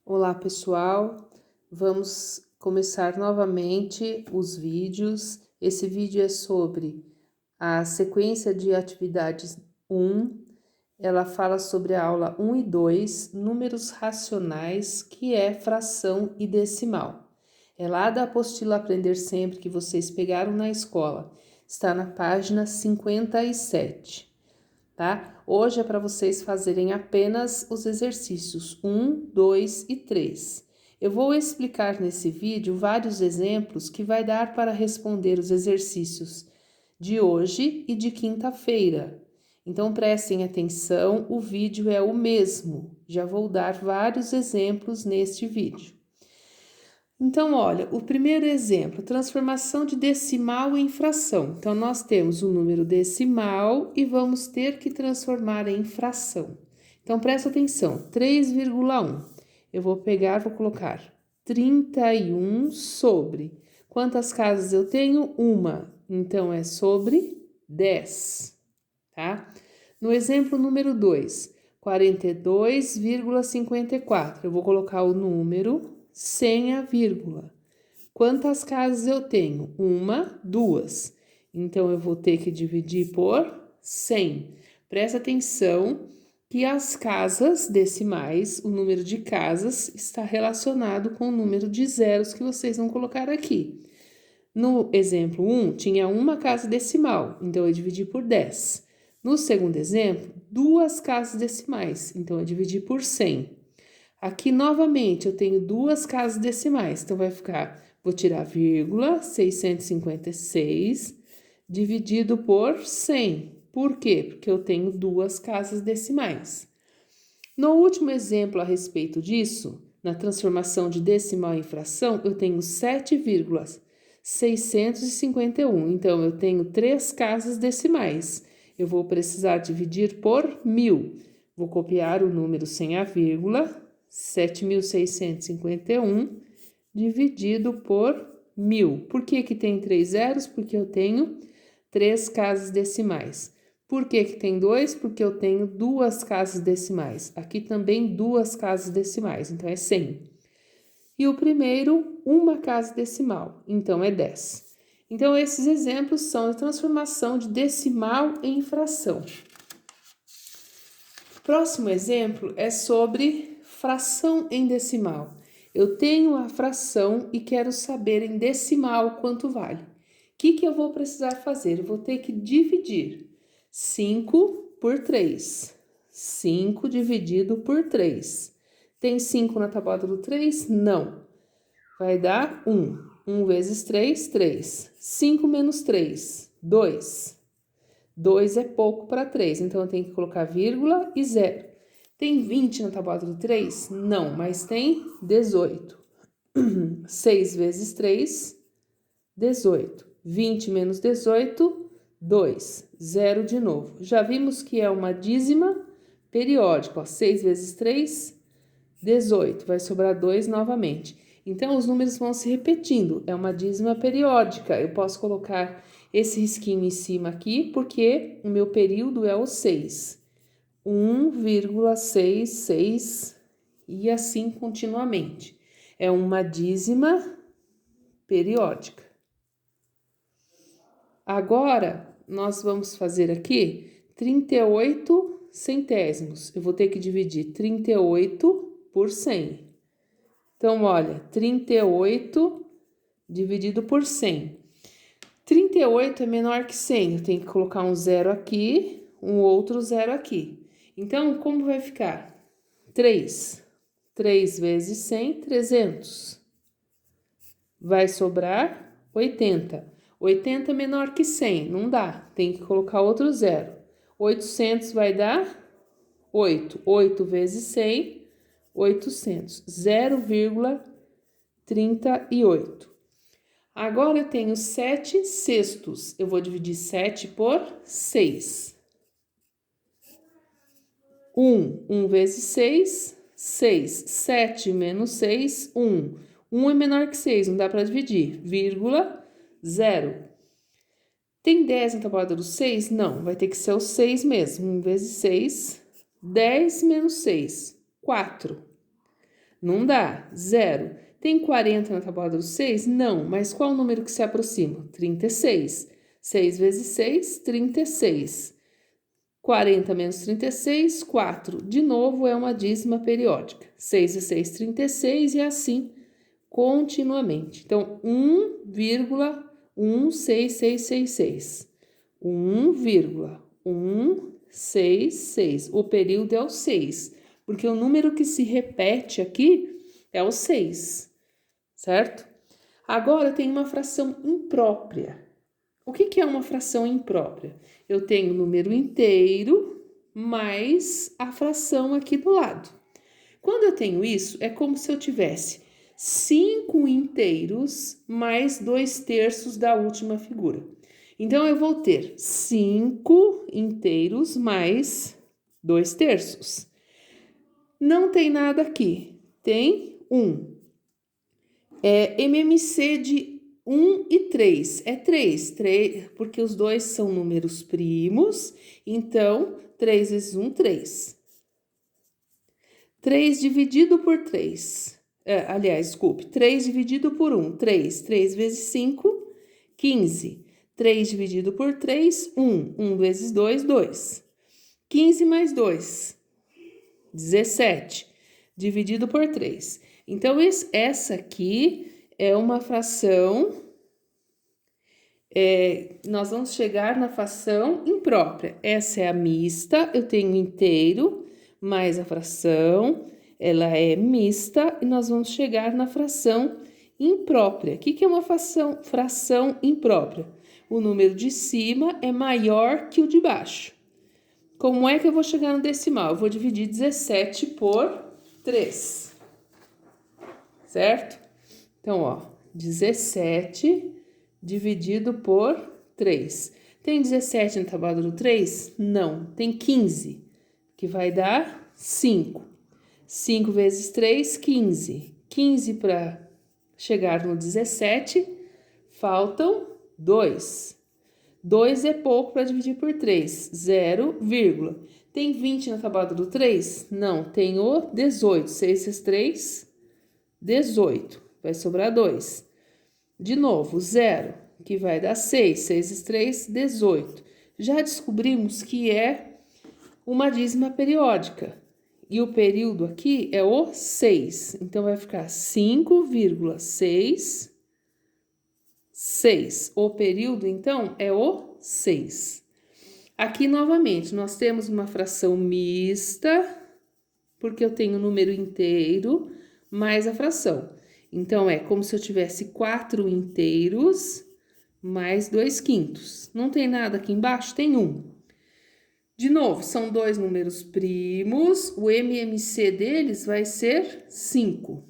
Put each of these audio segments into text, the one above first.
Olá, pessoal. Vamos começar novamente os vídeos. Esse vídeo é sobre a sequência de atividades 1. Ela fala sobre a aula 1 e 2, números racionais, que é fração e decimal. É lá da apostila Aprender Sempre que vocês pegaram na escola. Está na página 57. Tá? Hoje é para vocês fazerem apenas os exercícios 1, 2 e 3. Eu vou explicar nesse vídeo vários exemplos que vai dar para responder os exercícios de hoje e de quinta-feira. Então prestem atenção, o vídeo é o mesmo. Já vou dar vários exemplos neste vídeo. Então, olha, o primeiro exemplo, transformação de decimal em fração. Então, nós temos um número decimal e vamos ter que transformar em fração. Então, presta atenção, 3,1. Eu vou pegar, vou colocar 31 sobre. Quantas casas eu tenho? Uma. Então, é sobre 10, tá? No exemplo número 2, 42,54. Eu vou colocar o número sem a vírgula. Quantas casas eu tenho? Uma, duas. Então, eu vou ter que dividir por 100. Presta atenção que as casas decimais, o número de casas, está relacionado com o número de zeros que vocês vão colocar aqui. No exemplo 1, tinha uma casa decimal, então eu dividi por 10. No segundo exemplo, duas casas decimais, então eu dividi por 100. Aqui, novamente, eu tenho duas casas decimais, então vai ficar, vou tirar vírgula, 656, dividido por 100. Por quê? Porque eu tenho duas casas decimais. No último exemplo a respeito disso, na transformação de decimal em fração, eu tenho 7,651. Então, eu tenho três casas decimais. Eu vou precisar dividir por 1000. Vou copiar o número sem a vírgula, 7.651 dividido por 1000. Por que que tem 3 zeros? Porque eu tenho 3 casas decimais. Por que que tem 2? Porque eu tenho duas casas decimais. Aqui também duas casas decimais, então é 100. E o primeiro, uma casa decimal, então é 10. Então, esses exemplos são a transformação de decimal em fração. Próximo exemplo é sobre fração em decimal. Eu tenho a fração e quero saber em decimal quanto vale. O que eu vou precisar fazer? Eu vou ter que dividir 5 por 3. 5 dividido por 3. Tem 5 na tabuada do 3? Não. Vai dar 1. 1 vezes 3, 3. 5 menos 3, 2. 2 é pouco para 3, então eu tenho que colocar vírgula e 0. Tem 20 na tabuada do 3? Não, mas tem 18. 6 vezes 3, 18. 20 menos 18, 2. 0 de novo. Já vimos que é uma dízima periódica. Ó, 6 vezes 3, 18. Vai sobrar 2 novamente. Então, os números vão se repetindo. É uma dízima periódica. Eu posso colocar esse risquinho em cima aqui, porque o meu período é o 6. 1,66 e assim continuamente. É uma dízima periódica. Agora, nós vamos fazer aqui 38 centésimos. Eu vou ter que dividir 38 por 100. Então, olha, 38 dividido por 100. 38 é menor que 100. Eu tenho que colocar um zero aqui, um outro zero aqui. Então, como vai ficar? 3. 3 vezes 100, 300. Vai sobrar 80. 80 é menor que 100, não dá. Tem que colocar outro zero. 800 vai dar 8. 8 vezes 100, 800. 0,38. Agora eu tenho 7 sextos. Eu vou dividir 7 por 6. 1 vezes 6, 6. 7 menos 6, 1. 1 é menor que 6, não dá para dividir. Vírgula, 0. Tem 10 na tabuada do 6? Não, vai ter que ser o 6 mesmo. 1 vezes 6, 10 menos 6, 4. Não dá. 0. Tem 40 na tabuada do 6? Não. Mas qual o número que se aproxima? 36. 6 vezes 6, 36. 40 menos 36, 4. De novo, é uma dízima periódica. 6 vezes 6, 36 e assim continuamente. Então, 1,16666. 1,166. O período é o 6, porque o número que se repete aqui é o 6, certo? Agora, tem uma fração imprópria. O que é uma fração imprópria? Eu tenho o número inteiro mais a fração aqui do lado. Quando eu tenho isso, é como se eu tivesse 5 inteiros mais 2/3 da última figura. Então, eu vou ter 5 inteiros mais 2/3. Não tem nada aqui. Tem 1. MMC de 1 e 3. É 3, porque os dois são números primos. Então, 3 vezes 1, 3. 3 dividido por 3. Aliás, desculpe. 3 dividido por 1, 3. 3 vezes 5, 15. 3 dividido por 3, 1. 1 vezes 2, 2. 15 mais 2, 17. Dividido por 3. Então, essa aqui é uma fração, nós vamos chegar na fração imprópria. Essa é a mista, eu tenho inteiro mais a fração, ela é mista, e nós vamos chegar na fração imprópria. O que é uma fração imprópria? O número de cima é maior que o de baixo. Como é que eu vou chegar no decimal? Eu vou dividir 17 por 3. Certo? Então, ó, 17 dividido por 3. Tem 17 na tabuada do 3? Não, tem 15, que vai dar 5. 5 vezes 3, 15. 15 para chegar no 17, faltam 2. 2 é pouco para dividir por 3, 0, vírgula. Tem 20 na tabuada do 3? Não, tem o 18. 6 vezes 3, 18. Vai sobrar 2. De novo, 0, que vai dar 6. 6 vezes 3, 18. Já descobrimos que é uma dízima periódica. E o período aqui é o 6. Então, vai ficar 5,6. 6. O período, então, é o 6. Aqui, novamente, nós temos uma fração mista, porque eu tenho o número inteiro mais a fração. Então, é como se eu tivesse 4 inteiros mais 2/5. Não tem nada aqui embaixo? Tem 1. De novo, são dois números primos, o MMC deles vai ser 5.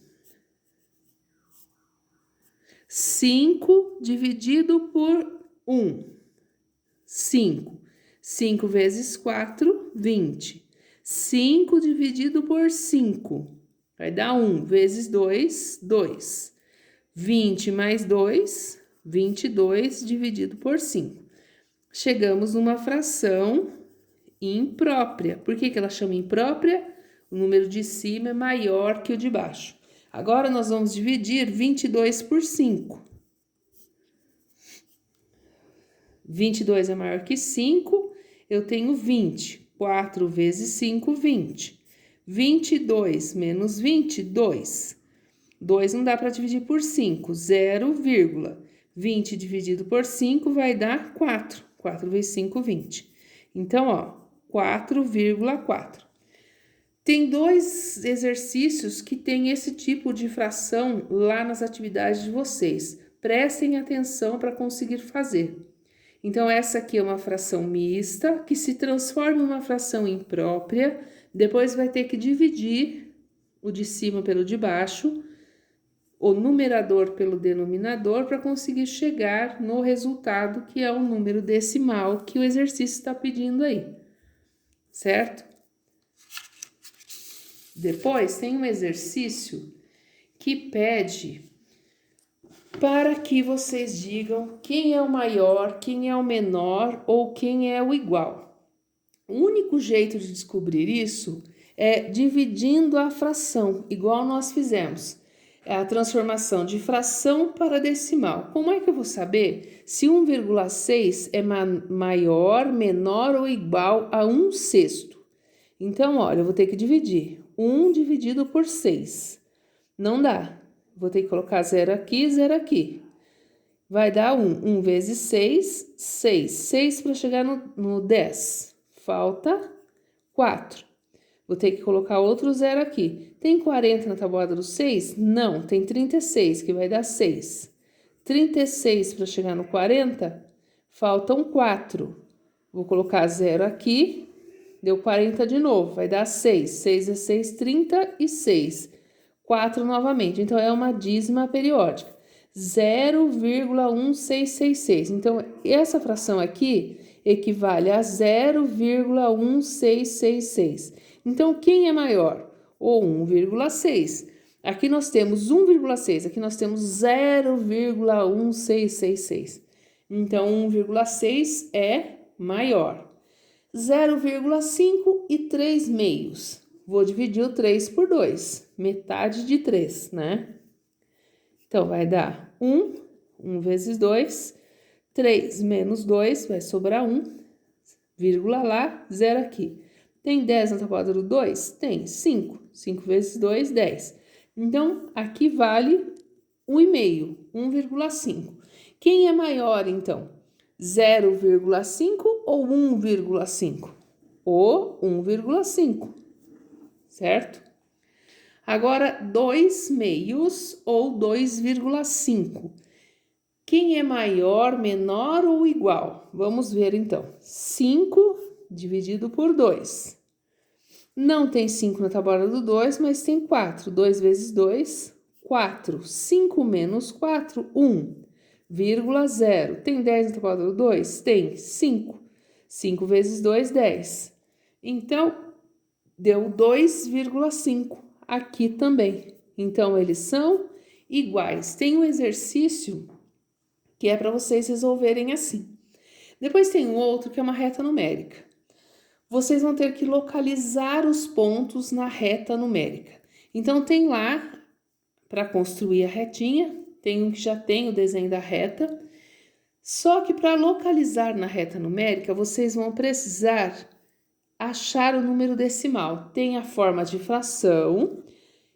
5 dividido por 1, 5. 5 vezes 4, 20. 5 dividido por 5, vai dar 1 vezes 2, 2. 20 mais 2, 22 dividido por 5. Chegamos numa fração imprópria. Por que ela chama imprópria? O número de cima é maior que o de baixo. Agora, nós vamos dividir 22 por 5. 22 é maior que 5, eu tenho 20. 4 vezes 5, 20. 22 menos 20, 2. 2 não dá para dividir por 5, 0, 20 dividido por 5 vai dar 4. 4 vezes 5, 20. Então, ó, 4,4. Tem 2 exercícios que tem esse tipo de fração lá nas atividades de vocês. Prestem atenção para conseguir fazer. Então, essa aqui é uma fração mista, que se transforma em uma fração imprópria, depois vai ter que dividir o de cima pelo de baixo, o numerador pelo denominador, para conseguir chegar no resultado, que é o número decimal que o exercício está pedindo aí, certo? Depois, tem um exercício que pede para que vocês digam quem é o maior, quem é o menor ou quem é o igual. O único jeito de descobrir isso dividindo a fração, igual nós fizemos. É a transformação de fração para decimal. Como é que eu vou saber se 1,6 é maior, menor ou igual a 1/6? Então, olha, eu vou ter que dividir. 1 dividido por 6. Não dá. Vou ter que colocar 0 aqui, 0 aqui. Vai dar 1. 1 vezes 6, 6. 6 para chegar no 10. Falta 4. Vou ter que colocar outro 0 aqui. Tem 40 na tabuada do 6? Não, tem 36, que vai dar 6. 36 para chegar no 40, faltam 4. Vou colocar 0 aqui, deu 40 de novo, vai dar 6. 6 é 6, 36. 4 novamente, então é uma dízima periódica. 0,1666. Então, essa fração aqui equivale a 0,1666. Então, quem é maior? O 1,6. Aqui nós temos 1,6, aqui nós temos 0,1666. Então, 1,6 é maior. 0,5 e 3 meios. Vou dividir o 3 por 2, metade de 3, né? Então, vai dar 1, 1 vezes 2, 3 menos 2, vai sobrar 1, vírgula lá, 0 aqui. Tem 10 na tabuada do 2? Tem 5. 5 vezes 2, 10. Então, aqui vale 1,5, 1,5. Quem é maior, então? 0,5 ou 1,5? O 1,5, certo? Agora, 2 meios ou 2,5. Quem é maior, menor ou igual? Vamos ver, então. 5 dividido por 2. Não tem 5 na tabuada do 2, mas tem 4. 2 vezes 2, 4. 5 menos 4, 1,0. Tem 10 na tabuada do 2? Tem 5. 5 vezes 2, 10. Então, deu 2,5 aqui também. Então, eles são iguais. Tem um exercício que é para vocês resolverem assim. Depois tem um outro que é uma reta numérica. Vocês vão ter que localizar os pontos na reta numérica. Então, tem lá, para construir a retinha, tem um que já tem o desenho da reta. Só que para localizar na reta numérica, vocês vão precisar achar o número decimal. Tem a forma de fração.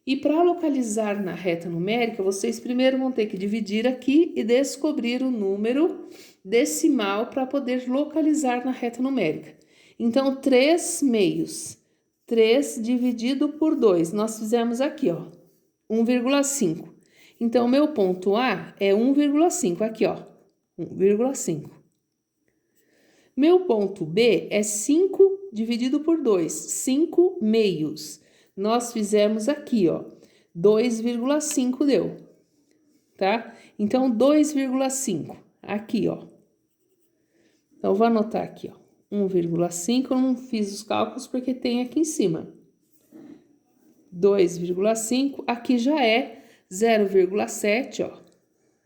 E para localizar na reta numérica, vocês primeiro vão ter que dividir aqui e descobrir o número decimal para poder localizar na reta numérica. Então, 3 meios. 3 dividido por 2. Nós fizemos aqui, ó, 1,5. Então, meu ponto A é 1,5. Aqui, ó, 1,5. Meu ponto B é 5 dividido por 2. 5 meios. Nós fizemos aqui, ó, 2,5 deu, tá? Então, 2,5, aqui, ó. Então, vou anotar aqui, ó, 1,5, eu não fiz os cálculos porque tem aqui em cima. 2,5, aqui já é 0,7, ó,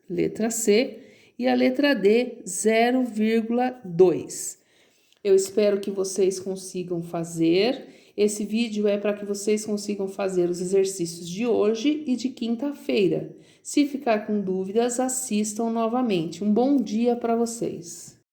letra C, e a letra D, 0,2. Eu espero que vocês consigam fazer. Esse vídeo é para que vocês consigam fazer os exercícios de hoje e de quinta-feira. Se ficar com dúvidas, assistam novamente. Um bom dia para vocês.